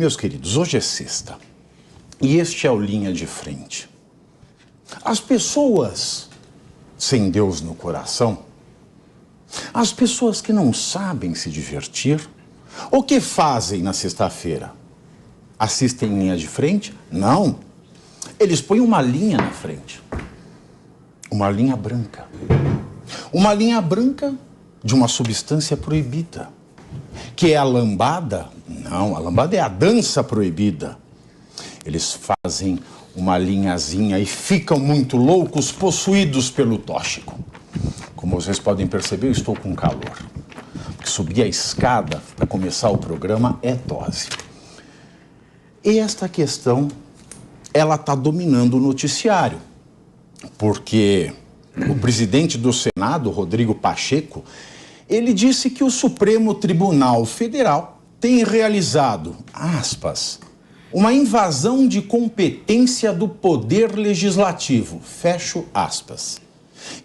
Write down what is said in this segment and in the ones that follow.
Meus queridos, hoje é sexta e este é o Linha de Frente. As pessoas sem Deus no coração, as pessoas que não sabem se divertir, o que fazem na sexta-feira? Assistem Linha de Frente? Não. Eles põem uma linha na frente. Uma linha branca. Uma linha branca de uma substância proibida. Que é a lambada? Não, a lambada é a dança proibida. Eles fazem uma linhazinha e ficam muito loucos, possuídos pelo tóxico. Como vocês podem perceber, eu estou com calor. Porque subir a escada para começar o programa é dose. E esta questão, ela está dominando o noticiário. Porque o presidente do Senado, Rodrigo Pacheco, ele disse que o Supremo Tribunal Federal tem realizado, aspas, uma invasão de competência do Poder Legislativo, fecho aspas.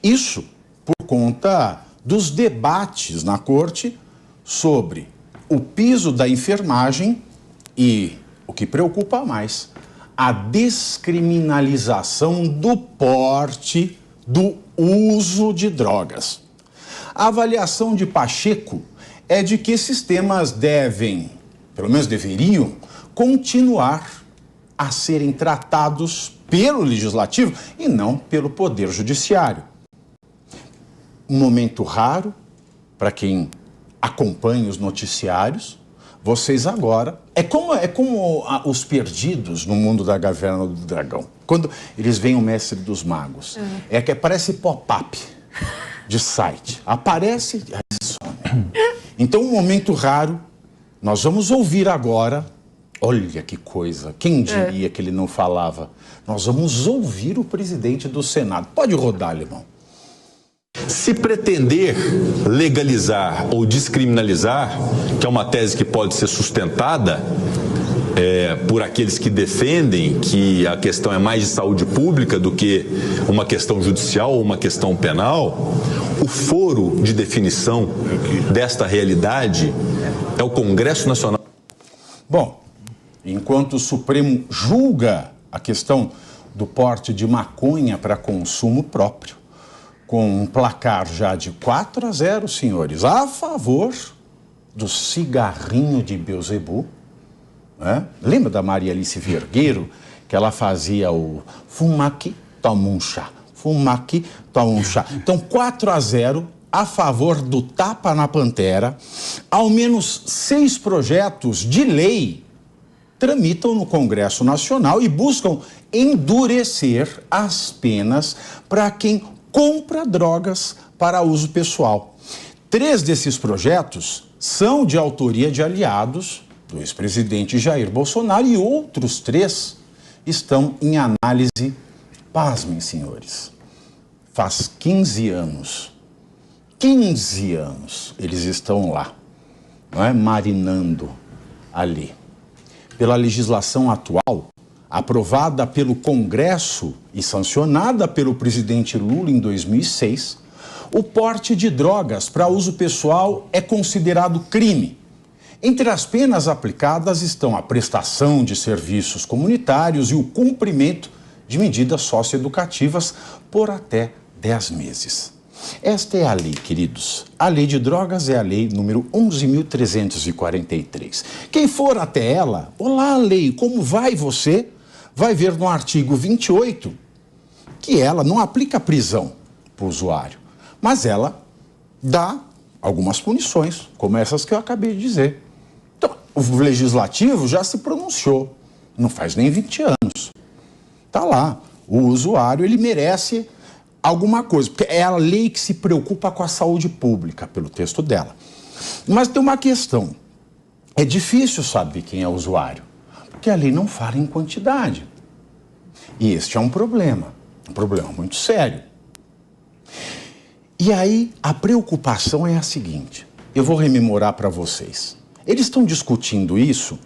Isso por conta dos debates na Corte sobre o piso da enfermagem e, o que preocupa mais, a descriminalização do porte, do uso de drogas. A avaliação de Pacheco é de que esses temas devem, pelo menos deveriam, continuar a serem tratados pelo Legislativo e não pelo Poder Judiciário. Um momento raro para quem acompanha os noticiários. Vocês agora... É como os perdidos no mundo da Caverna do Dragão. Quando eles veem o Mestre dos Magos. É que parece pop-up de site. Aparece e some. Então, um momento raro, nós vamos ouvir agora... Olha que coisa, quem diria que ele não falava? Nós vamos ouvir o presidente do Senado. Pode rodar, Alemão. Se pretender legalizar ou descriminalizar, que é uma tese que pode ser sustentada por aqueles que defendem que a questão é mais de saúde pública do que uma questão judicial ou uma questão penal, o foro de definição desta realidade é o Congresso Nacional. Bom, enquanto o Supremo julga a questão do porte de maconha para consumo próprio, com um placar já de 4-0, senhores, a favor do cigarrinho de Beelzebub, né? Lembra da Maria Alice Vergueiro, que ela fazia o fuma aqui, toma um chá, fuma aqui, toma um chá. Então, 4-0 a favor do tapa na pantera. Ao menos 6 projetos de lei tramitam no Congresso Nacional e buscam endurecer as penas para quem compra drogas para uso pessoal. 3 desses projetos são de autoria de aliados do ex-presidente Jair Bolsonaro e outros 3 estão em análise. Pasmem, senhores. Faz 15 anos eles estão lá, não é? Marinando ali. Pela legislação atual, aprovada pelo Congresso e sancionada pelo presidente Lula em 2006, o porte de drogas para uso pessoal é considerado crime. Entre as penas aplicadas estão a prestação de serviços comunitários e o cumprimento de medidas socioeducativas por até 10 meses. Esta é a lei, queridos. A lei de drogas é a lei número 11.343. Quem for até ela, olá, lei, como vai você? Vai ver no artigo 28 que ela não aplica prisão para o usuário, mas ela dá algumas punições, como essas que eu acabei de dizer. Então, o legislativo já se pronunciou, não faz nem 20 anos. Está lá, o usuário ele merece alguma coisa, porque é a lei que se preocupa com a saúde pública, pelo texto dela. Mas tem uma questão, é difícil saber quem é o usuário, porque a lei não fala em quantidade. E este é um problema muito sério. E aí a preocupação é a seguinte, eu vou rememorar para vocês. Eles estão discutindo isso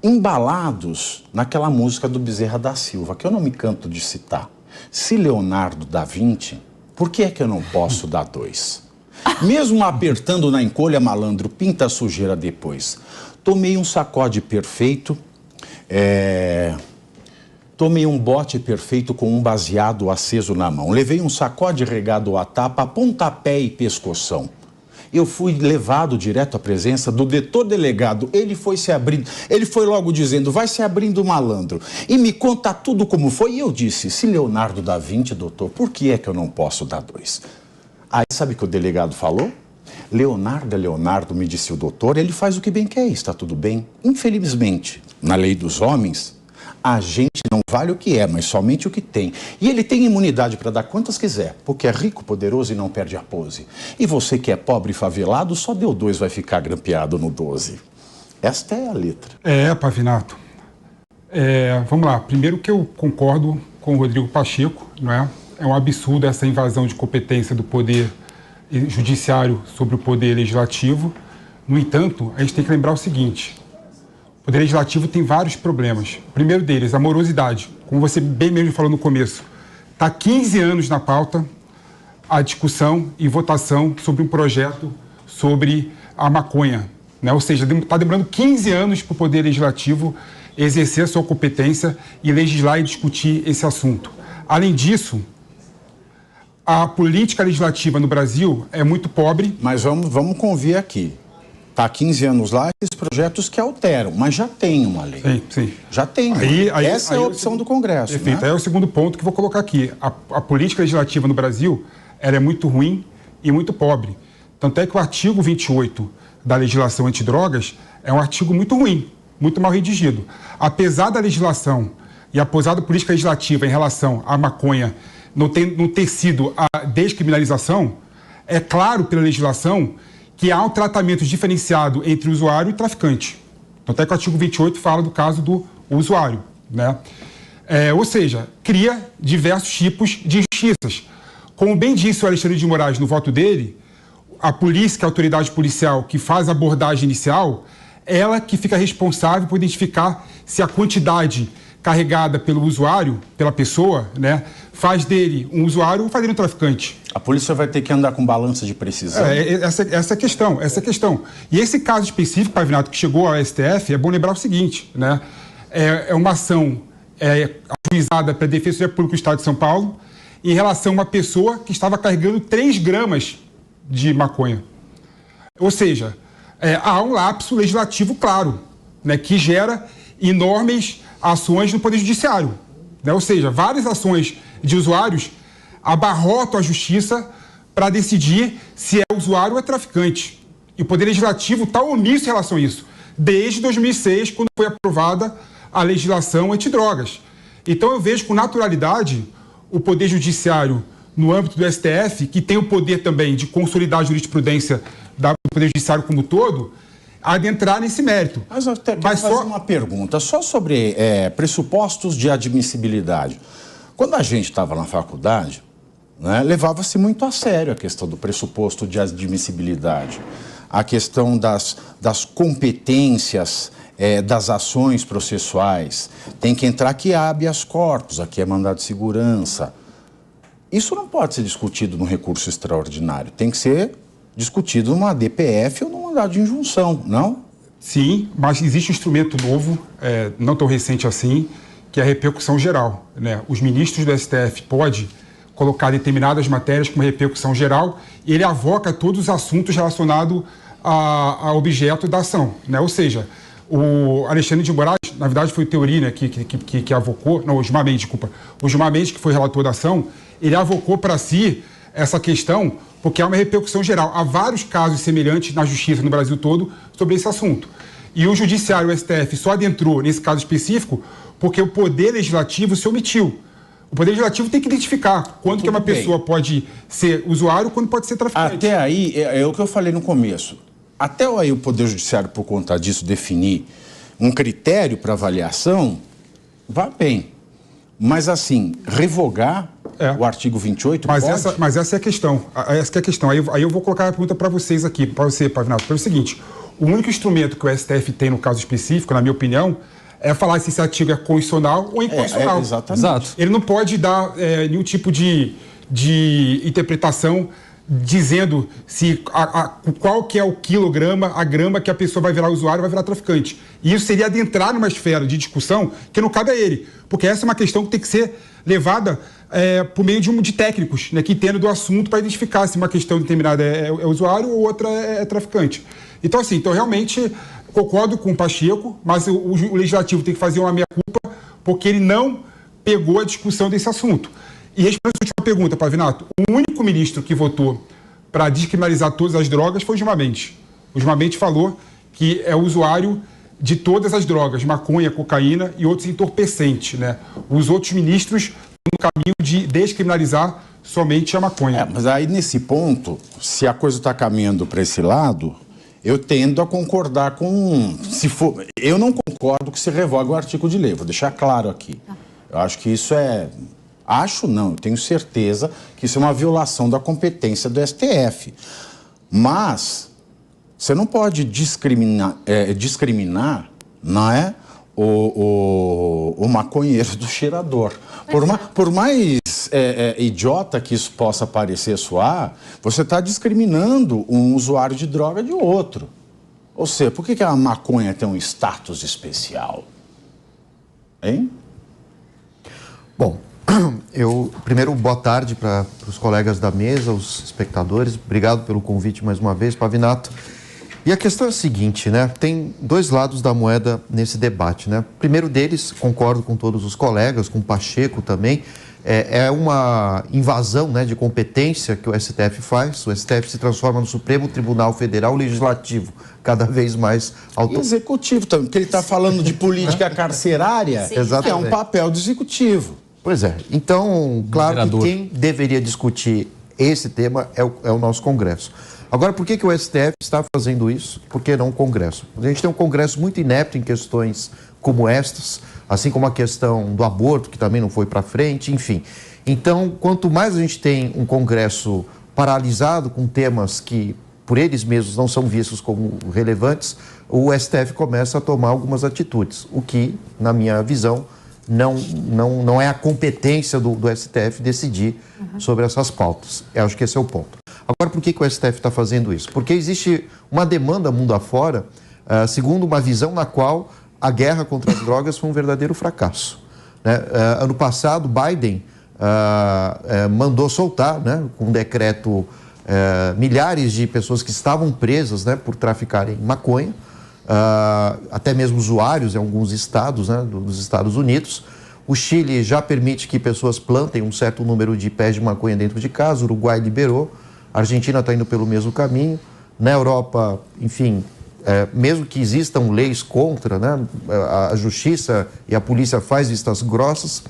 embalados naquela música do Bezerra da Silva, que eu não me canto de citar. Se Leonardo dá 20, por que é que eu não posso dar 2? Mesmo apertando na encolha, malandro, pinta a sujeira depois. Tomei um sacode perfeito Tomei um bote perfeito com um baseado aceso na mão. Levei um sacode regado a tapa, pontapé e pescoção. Eu fui levado direto à presença do delegado. Ele foi se abrindo, ele foi logo dizendo, vai se abrindo, malandro. E me conta tudo como foi. E eu disse, se Leonardo dá 20, doutor, por que é que eu não posso dar 2? Aí sabe o que o delegado falou? Leonardo, me disse o doutor, ele faz o que bem quer, está tudo bem. Infelizmente, na lei dos homens, a gente não vale o que é, mas somente o que tem. E ele tem imunidade para dar quantas quiser, porque é rico, poderoso e não perde a pose. E você que é pobre e favelado, só deu 2, vai ficar grampeado no 12. Esta é a letra. Pavinato. Vamos lá. Primeiro que eu concordo com o Rodrigo Pacheco, não é? É um absurdo essa invasão de competência do poder judiciário sobre o poder legislativo. No entanto, a gente tem que lembrar o seguinte... O Poder Legislativo tem vários problemas. O primeiro deles, a morosidade. Como você bem mesmo falou no começo, está 15 anos na pauta a discussão e votação sobre um projeto sobre a maconha, né? Ou seja, está demorando 15 anos para o Poder Legislativo exercer a sua competência e legislar e discutir esse assunto. Além disso, a política legislativa no Brasil é muito pobre. Mas vamos convir aqui. Está 15 anos lá, esses projetos que alteram, mas já tem uma lei. Sim. Já tem. Essa é a opção do Congresso. Perfeito. Né? É o segundo ponto que eu vou colocar aqui. A política legislativa no Brasil ela é muito ruim e muito pobre. Tanto é que o artigo 28 da legislação antidrogas é um artigo muito ruim, muito mal redigido. Apesar da legislação e apesar da política legislativa em relação à maconha não ter sido a descriminalização, é claro pela legislação que há um tratamento diferenciado entre usuário e traficante. Tanto é que o artigo 28 fala do caso do usuário, né? Ou seja, cria diversos tipos de injustiças. Como bem disse o Alexandre de Moraes no voto dele, a polícia, que é a autoridade policial que faz a abordagem inicial, ela que fica responsável por identificar se a quantidade carregada pelo usuário, pela pessoa, né, faz dele um usuário ou faz dele um traficante. A polícia vai ter que andar com balança de precisão. Essa é a questão. E esse caso específico, Pavinato, que chegou ao STF, é bom lembrar o seguinte, né? É uma ação ajuizada pela Defensoria Pública do Estado de São Paulo em relação a uma pessoa que estava carregando 3 gramas de maconha. Ou seja, há um lapso legislativo claro, né, que gera enormes ações no Poder Judiciário, né? Ou seja, várias ações de usuários abarrotam a justiça para decidir se é usuário ou é traficante. E o Poder Legislativo está omisso em relação a isso, desde 2006, quando foi aprovada a legislação antidrogas. Então eu vejo com naturalidade o Poder Judiciário, no âmbito do STF, que tem o poder também de consolidar a jurisprudência do Poder Judiciário como um todo, adentrar nesse mérito. Mas eu quero fazer uma pergunta, só sobre pressupostos de admissibilidade. Quando a gente estava na faculdade, né, levava-se muito a sério a questão do pressuposto de admissibilidade, a questão das competências das ações processuais. Tem que entrar aqui habeas corpus, aqui é mandado de segurança. Isso não pode ser discutido no recurso extraordinário, tem que ser discutido numa DPF ou num mandado de injunção, não? Sim, mas existe um instrumento novo, não tão recente assim, que é a repercussão geral, né? Os ministros do STF podem colocar determinadas matérias com repercussão geral e ele avoca todos os assuntos relacionados ao objeto da ação, né? Ou seja, o Alexandre de Moraes, na verdade foi o Teori, né, que avocou, não, o Gilmar Mendes, desculpa, o Gilmar Mendes, que foi relator da ação, ele avocou para si essa questão porque há uma repercussão geral. Há vários casos semelhantes na justiça no Brasil todo sobre esse assunto. E o Judiciário, o STF, só adentrou nesse caso específico porque o Poder Legislativo se omitiu. O Poder Legislativo tem que identificar quando que uma pessoa pode ser usuário, quando pode ser traficante. Até aí, é o que eu falei no começo. Até aí o Poder Judiciário, por conta disso, definir um critério para avaliação, vai bem. Mas, assim, revogar o artigo 28 mas pode? Mas essa é a questão. Essa é a questão. Aí eu vou colocar a pergunta para vocês aqui, para você, Pavinato. Pelo seguinte, o único instrumento que o STF tem no caso específico, na minha opinião, é falar se esse artigo é constitucional ou inconstitucional. Exatamente. Ele não pode dar nenhum tipo de interpretação dizendo se qual que é o quilograma, a grama que a pessoa vai virar usuário, vai virar traficante. E isso seria adentrar numa esfera de discussão que não cabe a ele, porque essa é uma questão que tem que ser levada por meio de técnicos, né, que entendem do assunto para identificar se uma questão determinada é usuário ou outra é traficante. Então, assim, realmente concordo com o Pacheco, mas o Legislativo tem que fazer uma meia-culpa porque ele não pegou a discussão desse assunto. E respondendo a última pergunta, Pavinato, o único ministro que votou para descriminalizar todas as drogas foi o Gilmar Mendes. O Gilmar Mendes falou que é usuário de todas as drogas, maconha, cocaína e outros entorpecentes, né? Os outros ministros no caminho de descriminalizar somente a maconha. Mas aí, nesse ponto, se a coisa está caminhando para esse lado, eu tendo a concordar com... eu não concordo que se revogue o artigo de lei, vou deixar claro aqui. Eu acho que isso é... Acho não, eu tenho certeza que isso é uma violação da competência do STF. Mas você não pode discriminar não é, o maconheiro do cheirador. Por mais idiota que isso possa parecer soar, você está discriminando um usuário de droga de outro. Ou seja, por que a maconha tem um status especial? Hein? Bom, primeiro, boa tarde para os colegas da mesa, os espectadores. Obrigado pelo convite mais uma vez, Pavinato. E a questão é a seguinte, né? Tem dois lados da moeda nesse debate, né? Primeiro deles, concordo com todos os colegas, com o Pacheco também, é uma invasão, né, de competência que o STF faz. O STF se transforma no Supremo Tribunal Federal Legislativo, cada vez mais executivo também, porque ele está falando de política carcerária, que é um papel do executivo. Pois é. Então, claro que quem deveria discutir esse tema é o nosso Congresso. Agora, por que o STF está fazendo isso? Por que não o Congresso? A gente tem um Congresso muito inepto em questões como estas, assim como a questão do aborto, que também não foi para frente, enfim. Então, quanto mais a gente tem um Congresso paralisado com temas que, por eles mesmos, não são vistos como relevantes, o STF começa a tomar algumas atitudes, o que, na minha visão, não é a competência do STF decidir sobre essas pautas. Eu acho que esse é o ponto. Agora, por que o STF está fazendo isso? Porque existe uma demanda mundo afora, segundo uma visão na qual a guerra contra as drogas foi um verdadeiro fracasso, né? Ano passado, Biden mandou soltar, né, com um decreto, milhares de pessoas que estavam presas, né, por traficarem maconha, até mesmo usuários em alguns estados, né, dos Estados Unidos. O Chile já permite que pessoas plantem um certo número de pés de maconha dentro de casa, o Uruguai liberou, a Argentina está indo pelo mesmo caminho. Na Europa, enfim, mesmo que existam leis contra, né, a justiça e a polícia faz vistas grossas.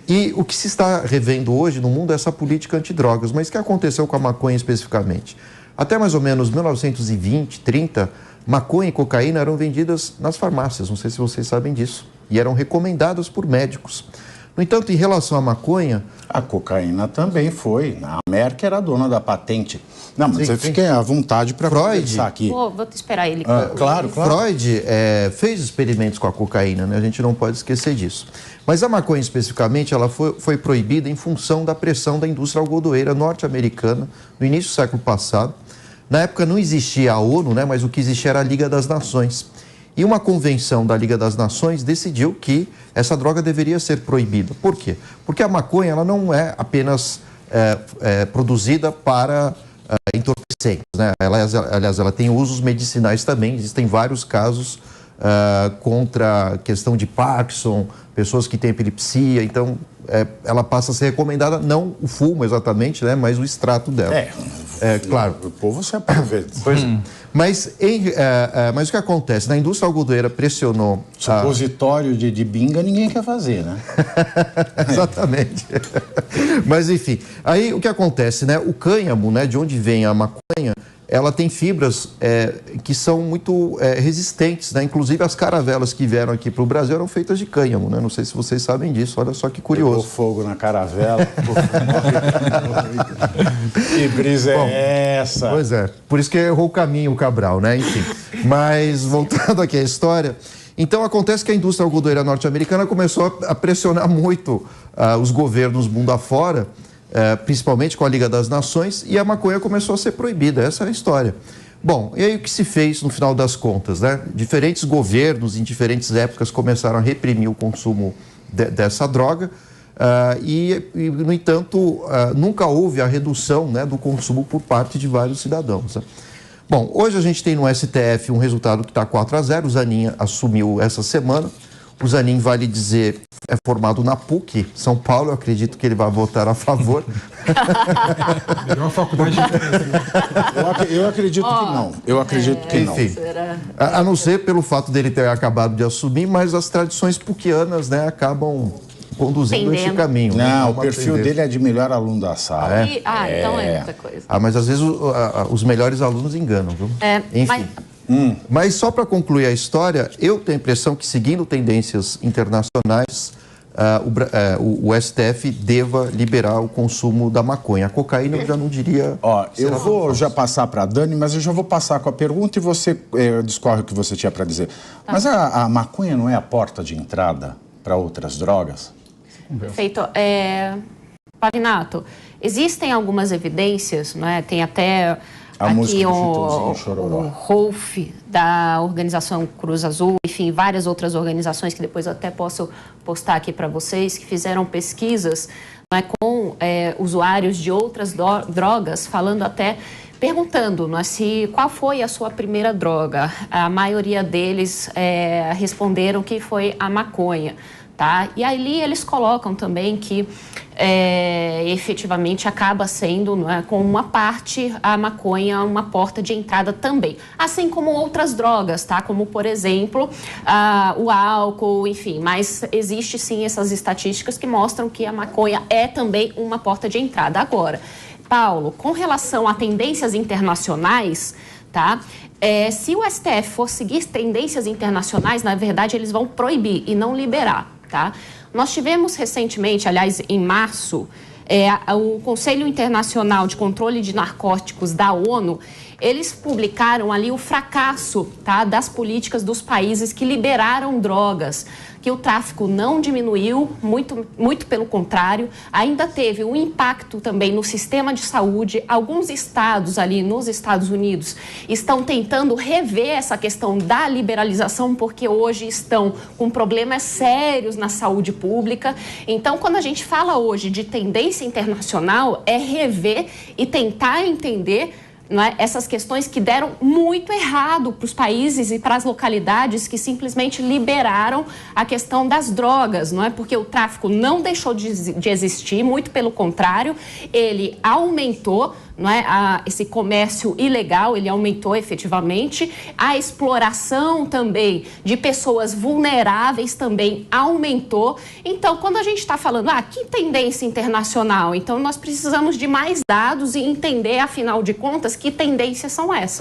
E o que se está revendo hoje no mundo é essa política antidrogas. Mas o que aconteceu com a maconha especificamente? Até mais ou menos 1920, 30, maconha e cocaína eram vendidas nas farmácias, não sei se vocês sabem disso, e eram recomendadas por médicos. No entanto, em relação à maconha... A cocaína também foi. A Merck era dona da patente. Não, mas eu fiquei à vontade para conversar aqui. Vou te esperar ele. Claro. Freud fez experimentos com a cocaína, né? A gente não pode esquecer disso. Mas a maconha, especificamente, ela foi proibida em função da pressão da indústria algodoeira norte-americana no início do século passado. Na época não existia a ONU, né? Mas o que existia era a Liga das Nações. E uma convenção da Liga das Nações decidiu que essa droga deveria ser proibida. Por quê? Porque a maconha ela não é apenas produzida para entorpecentes, né? Aliás, ela tem usos medicinais também. Existem vários casos contra a questão de Parkinson, pessoas que têm epilepsia. Então, ela passa a ser recomendada, não o fumo exatamente, né? Mas o extrato dela. Claro. O povo se aproveita. Pois é. Mas o que acontece? Na indústria algodoeira pressionou... Supositório de binga ninguém quer fazer, né? Exatamente. Mas, enfim, aí o que acontece, né? O cânhamo, né, de onde vem a maconha, ela tem fibras que são muito resistentes, né? Inclusive as caravelas que vieram aqui para o Brasil eram feitas de cânhamo, né? Não sei se vocês sabem disso, olha só que curioso. Pegou fogo na caravela. Que brisa é essa? Pois é, por isso que errou o caminho o Cabral, né? Enfim, mas voltando aqui à história... Então, acontece que a indústria algodoeira norte-americana começou a pressionar muito os governos mundo afora principalmente com a Liga das Nações, e a maconha começou a ser proibida. Essa é a história. Bom, e aí o que se fez no final das contas, né? Diferentes governos em diferentes épocas começaram a reprimir o consumo dessa droga no entanto, nunca houve a redução, né, do consumo por parte de vários cidadãos, né? Bom, hoje a gente tem no STF um resultado que está 4-0, o Zanin assumiu essa semana. O Zanin, vale dizer, é formado na PUC, São Paulo, eu acredito que ele vai votar a favor. Melhor faculdade de... Eu acredito que não. Eu acredito que não. Enfim, a não ser pelo fato dele ter acabado de assumir, mas as tradições pucianas, né, acabam conduzindo esse caminho. Não, o perfil dele é de melhor aluno da sala. Então é outra coisa. Mas às vezes os melhores alunos enganam, viu? Enfim. Mas só para concluir a história, eu tenho a impressão que, seguindo tendências internacionais, o STF deva liberar o consumo da maconha. A cocaína eu já não diria... Eu vou já passar para a Dani, mas eu já vou passar com a pergunta e você discorre o que você tinha para dizer. Mas a maconha não é a porta de entrada para outras drogas? Perfeito. Pavinato, existem algumas evidências, né? Tem até... Aqui o Rolf, da organização Cruz Azul, enfim, várias outras organizações que depois eu até posso postar aqui para vocês, que fizeram pesquisas, né, com usuários de outras drogas, falando até, perguntando, né, qual foi a sua primeira droga. A maioria deles responderam que foi a maconha. Tá? E ali eles colocam também que efetivamente acaba sendo, né, com uma parte, a maconha uma porta de entrada também. Assim como outras drogas, tá? Como, por exemplo, o álcool, enfim. Mas existe sim essas estatísticas que mostram que a maconha é também uma porta de entrada. Agora, Paulo, com relação a tendências internacionais, tá? Se o STF for seguir tendências internacionais, na verdade eles vão proibir e não liberar. Tá? Nós tivemos recentemente, aliás, em março, o Conselho Internacional de Controle de Narcóticos da ONU, eles publicaram ali o fracasso, tá, das políticas dos países que liberaram drogas, que o tráfico não diminuiu, muito pelo contrário, ainda teve um impacto também no sistema de saúde. Alguns estados ali nos Estados Unidos estão tentando rever essa questão da liberalização, porque hoje estão com problemas sérios na saúde pública. Então, quando a gente fala hoje de tendência internacional, é rever e tentar entender, não é, essas questões que deram muito errado para os países e para as localidades que simplesmente liberaram a questão das drogas, não é? Porque o tráfico não deixou de existir, muito pelo contrário, ele aumentou, não é? Esse comércio ilegal, ele aumentou efetivamente, a exploração também de pessoas vulneráveis também aumentou. Então, quando a gente está falando, que tendência internacional? Então, nós precisamos de mais dados e entender, afinal de contas, que tendências são essas.